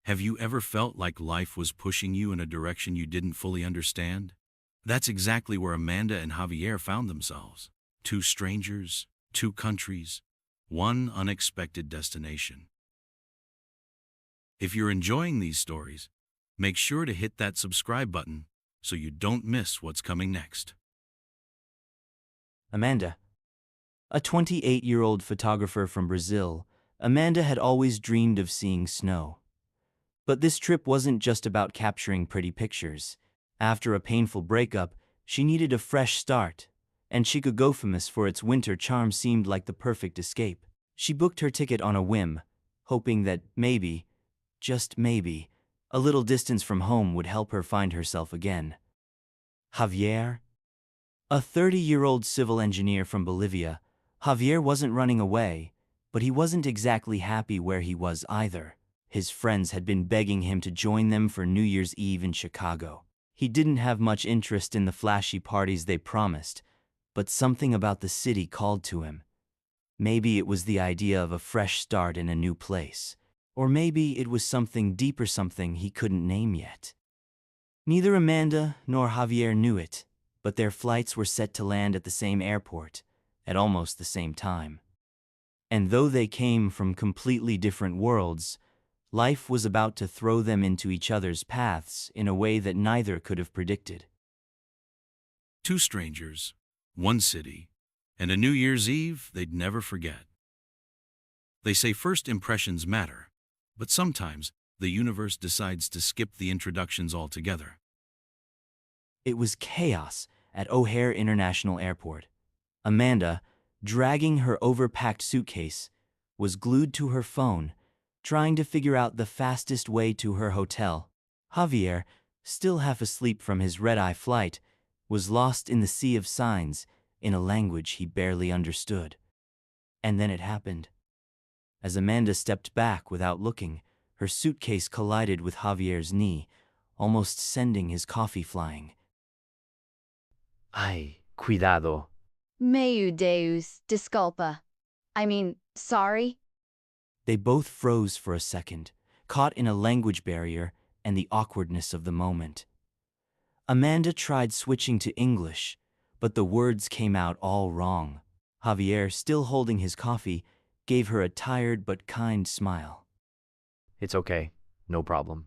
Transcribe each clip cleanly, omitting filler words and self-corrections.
Have you ever felt like life was pushing you in a direction you didn't fully understand? That's exactly where Amanda and Javier found themselves. Two strangers, two countries, one unexpected destination. If you're enjoying these stories, make sure to hit that subscribe button so you don't miss what's coming next. Amanda. A 28-year-old photographer from Brazil, Amanda had always dreamed of seeing snow. But this trip wasn't just about capturing pretty pictures. After a painful breakup, she needed a fresh start, and Chicago, famous for its winter charm, seemed like the perfect escape. She booked her ticket on a whim, hoping that maybe, just maybe, a little distance from home would help her find herself again. Javier? A 30-year-old civil engineer from Bolivia, Javier wasn't running away, but he wasn't exactly happy where he was either. His friends had been begging him to join them for New Year's Eve in Chicago. He didn't have much interest in the flashy parties they promised, but something about the city called to him. Maybe it was the idea of a fresh start in a new place. Or maybe it was something deeper, something he couldn't name yet. Neither Amanda nor Javier knew it, but their flights were set to land at the same airport, at almost the same time. And though they came from completely different worlds, life was about to throw them into each other's paths in a way that neither could have predicted. Two strangers, one city, and a New Year's Eve they'd never forget. They say first impressions matter, but sometimes the universe decides to skip the introductions altogether. It was chaos at O'Hare International Airport. Amanda, dragging her overpacked suitcase, was glued to her phone, trying to figure out the fastest way to her hotel. Javier, still half asleep from his red-eye flight, was lost in the sea of signs in a language he barely understood. And then it happened. As Amanda stepped back without looking, her suitcase collided with Javier's knee, almost sending his coffee flying. Ay, cuidado. Meu Deus, desculpa. Sorry? They both froze for a second, caught in a language barrier and the awkwardness of the moment. Amanda tried switching to English, but the words came out all wrong. Javier, still holding his coffee, gave her a tired but kind smile. It's okay. No problem.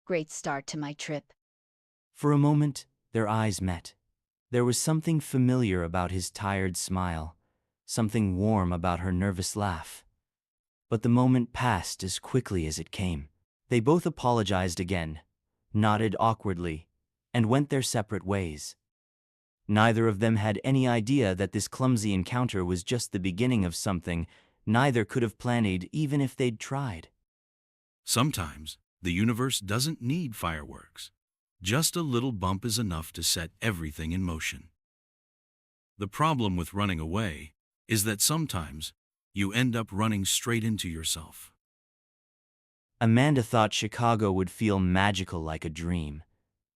Great start to my trip. For a moment, their eyes met. There was something familiar about his tired smile, something warm about her nervous laugh. But the moment passed as quickly as it came. They both apologized again, nodded awkwardly, and went their separate ways. Neither of them had any idea that this clumsy encounter was just the beginning of something neither could have planned even if they'd tried. Sometimes, the universe doesn't need fireworks. Just a little bump is enough to set everything in motion. The problem with running away is that sometimes you end up running straight into yourself. Amanda thought Chicago would feel magical like a dream,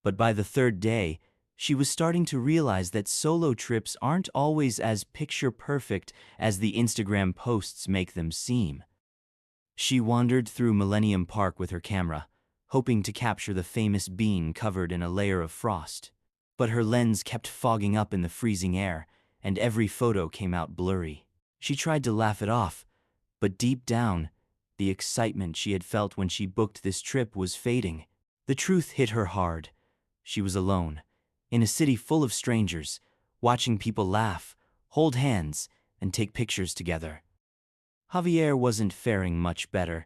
but by the third day, she was starting to realize that solo trips aren't always as picture-perfect as the Instagram posts make them seem. She wandered through Millennium Park with her camera, hoping to capture the famous bean covered in a layer of frost. But her lens kept fogging up in the freezing air, and every photo came out blurry. She tried to laugh it off, but deep down, the excitement she had felt when she booked this trip was fading. The truth hit her hard. She was alone, in a city full of strangers, watching people laugh, hold hands, and take pictures together. Javier wasn't faring much better.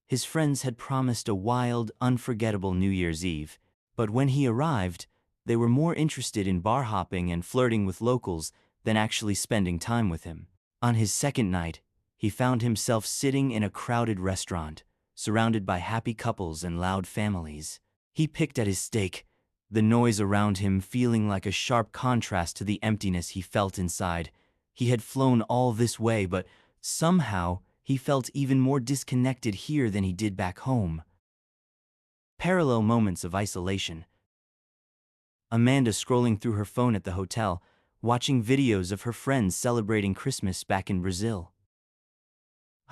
His friends had promised a wild, unforgettable New Year's Eve, but when he arrived, they were more interested in bar hopping and flirting with locals than actually spending time with him. On his second night, he found himself sitting in a crowded restaurant, surrounded by happy couples and loud families. He picked at his steak, the noise around him feeling like a sharp contrast to the emptiness he felt inside. He had flown all this way, but somehow he felt even more disconnected here than he did back home. Parallel moments of isolation. Amanda scrolling through her phone at the hotel, watching videos of her friends celebrating Christmas back in Brazil.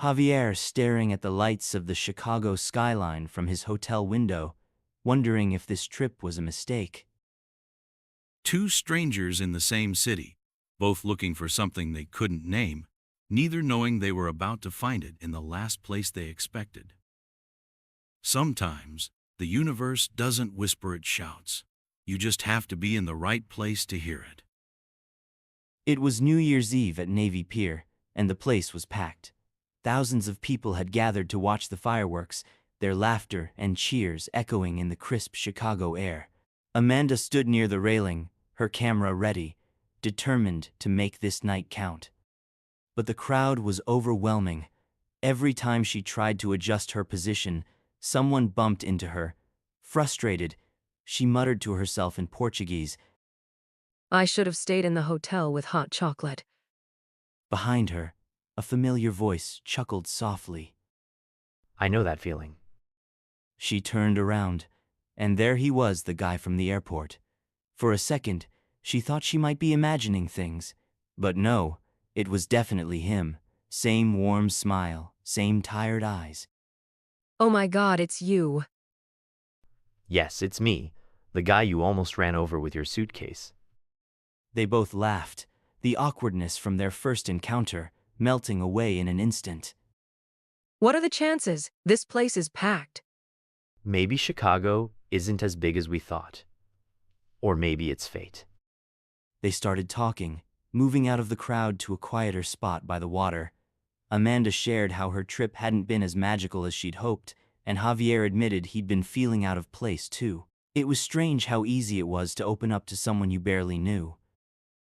Javier staring at the lights of the Chicago skyline from his hotel window, wondering if this trip was a mistake. Two strangers in the same city, both looking for something they couldn't name, neither knowing they were about to find it in the last place they expected. Sometimes, the universe doesn't whisper, it shouts. You just have to be in the right place to hear it. It was New Year's Eve at Navy Pier, and the place was packed. Thousands of people had gathered to watch the fireworks, their laughter and cheers echoing in the crisp Chicago air. Amanda stood near the railing, her camera ready, determined to make this night count. But the crowd was overwhelming. Every time she tried to adjust her position, someone bumped into her. Frustrated, she muttered to herself in Portuguese. I should have stayed in the hotel with hot chocolate. Behind her, a familiar voice chuckled softly. I know that feeling. She turned around, and there he was, the guy from the airport. For a second, she thought she might be imagining things. But no, it was definitely him. Same warm smile, same tired eyes. Oh my God, it's you. Yes, it's me, the guy you almost ran over with your suitcase. They both laughed, the awkwardness from their first encounter melting away in an instant. What are the chances? This place is packed. Maybe Chicago isn't as big as we thought. Or maybe it's fate. They started talking, moving out of the crowd to a quieter spot by the water. Amanda shared how her trip hadn't been as magical as she'd hoped, and Javier admitted he'd been feeling out of place too. It was strange how easy it was to open up to someone you barely knew.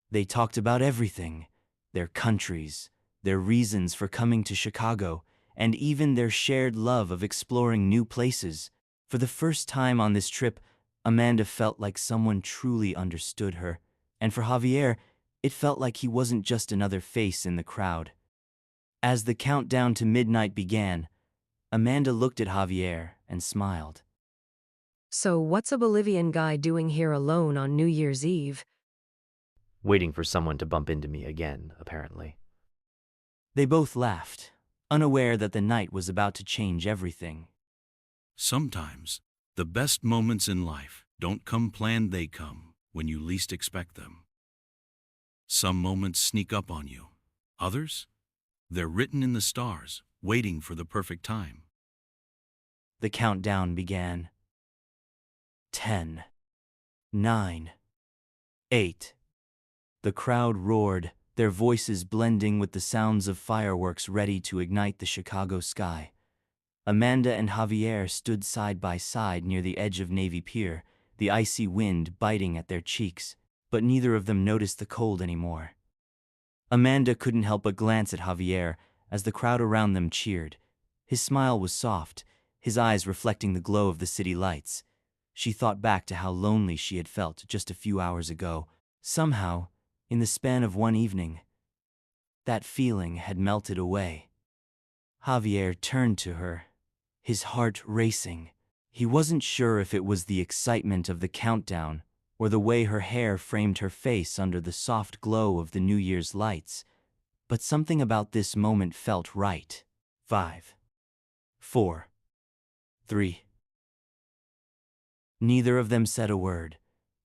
They talked about everything, their countries, their reasons for coming to Chicago, and even their shared love of exploring new places. For the first time on this trip, Amanda felt like someone truly understood her, and for Javier, it felt like he wasn't just another face in the crowd. As the countdown to midnight began, Amanda looked at Javier and smiled. So what's a Bolivian guy doing here alone on New Year's Eve? Waiting for someone to bump into me again, apparently. They both laughed, unaware that the night was about to change everything. Sometimes, the best moments in life don't come planned, they come when you least expect them. Some moments sneak up on you. Others? They're written in the stars, waiting for the perfect time. The countdown began. 10, 9, 8. The crowd roared, their voices blending with the sounds of fireworks ready to ignite the Chicago sky. Amanda and Javier stood side by side near the edge of Navy Pier, the icy wind biting at their cheeks, but neither of them noticed the cold anymore. Amanda couldn't help but glance at Javier as the crowd around them cheered. His smile was soft, his eyes reflecting the glow of the city lights. She thought back to how lonely she had felt just a few hours ago. Somehow, in the span of one evening, that feeling had melted away. Javier turned to her, his heart racing. He wasn't sure if it was the excitement of the countdown or the way her hair framed her face under the soft glow of the New Year's lights, but something about this moment felt right. 5, 4, 3. Neither of them said a word.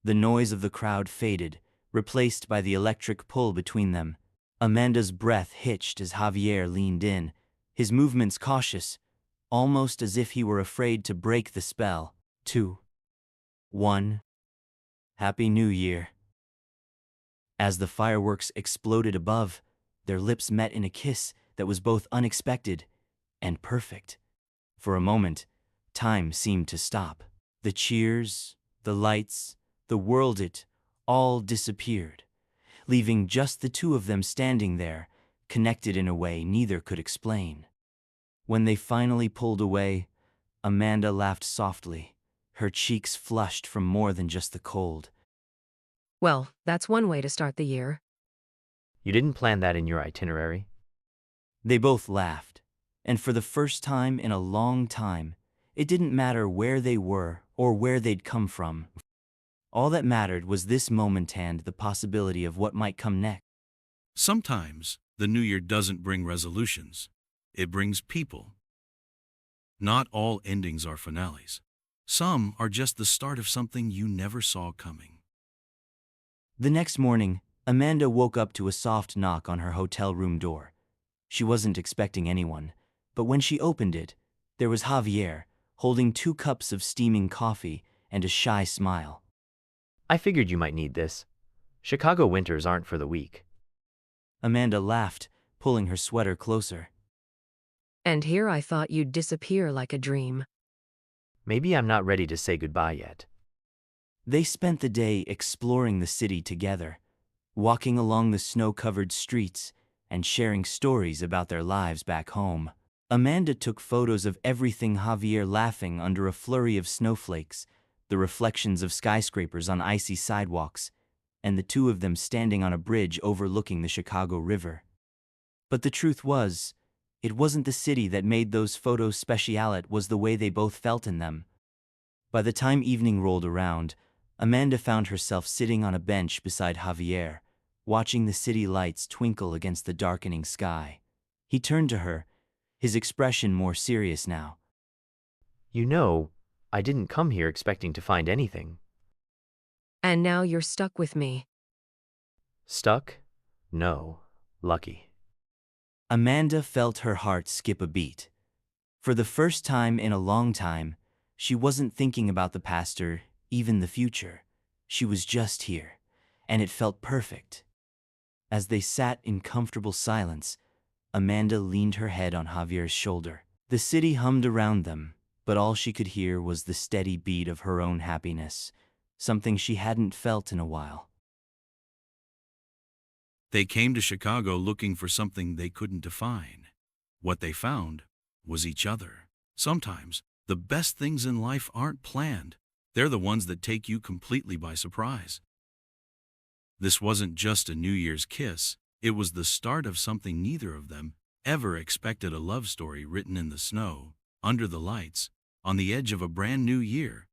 The noise of the crowd faded, replaced by the electric pull between them. Amanda's breath hitched as Javier leaned in, his movements cautious, almost as if he were afraid to break the spell. 2, 1. Happy New Year. As the fireworks exploded above, their lips met in a kiss that was both unexpected and perfect. For a moment, time seemed to stop. The cheers, the lights, the world, it all disappeared, leaving just the two of them standing there, connected in a way neither could explain. When they finally pulled away, Amanda laughed softly, her cheeks flushed from more than just the cold. Well, that's one way to start the year. You didn't plan that in your itinerary? They both laughed, and for the first time in a long time, it didn't matter where they were or where they'd come from. All that mattered was this moment and the possibility of what might come next. Sometimes, the new year doesn't bring resolutions. it brings people. Not all endings are finales. Some are just the start of something you never saw coming. The next morning, Amanda woke up to a soft knock on her hotel room door. She wasn't expecting anyone, but when she opened it, there was Javier, holding 2 cups of steaming coffee and a shy smile. I figured you might need this. Chicago winters aren't for the weak. Amanda laughed, pulling her sweater closer. And here I thought you'd disappear like a dream. Maybe I'm not ready to say goodbye yet. They spent the day exploring the city together, walking along the snow-covered streets and sharing stories about their lives back home. Amanda took photos of everything: Javier laughing under a flurry of snowflakes, the reflections of skyscrapers on icy sidewalks, and the 2 of them standing on a bridge overlooking the Chicago River. But the truth was, it wasn't the city that made those photos special, it was the way they both felt in them. By the time evening rolled around, Amanda found herself sitting on a bench beside Javier, watching the city lights twinkle against the darkening sky. He turned to her, his expression more serious now. You know, I didn't come here expecting to find anything. And now you're stuck with me. Stuck? No. Lucky. Amanda felt her heart skip a beat. For the first time in a long time, she wasn't thinking about the past or even the future. She was just here, and it felt perfect. As they sat in comfortable silence, Amanda leaned her head on Javier's shoulder. The city hummed around them, but all she could hear was the steady beat of her own happiness, something she hadn't felt in a while. They came to Chicago looking for something they couldn't define. What they found was each other. Sometimes, the best things in life aren't planned. They're the ones that take you completely by surprise. This wasn't just a New Year's kiss. It was the start of something neither of them ever expected: a love story written in the snow, under the lights, on the edge of a brand new year.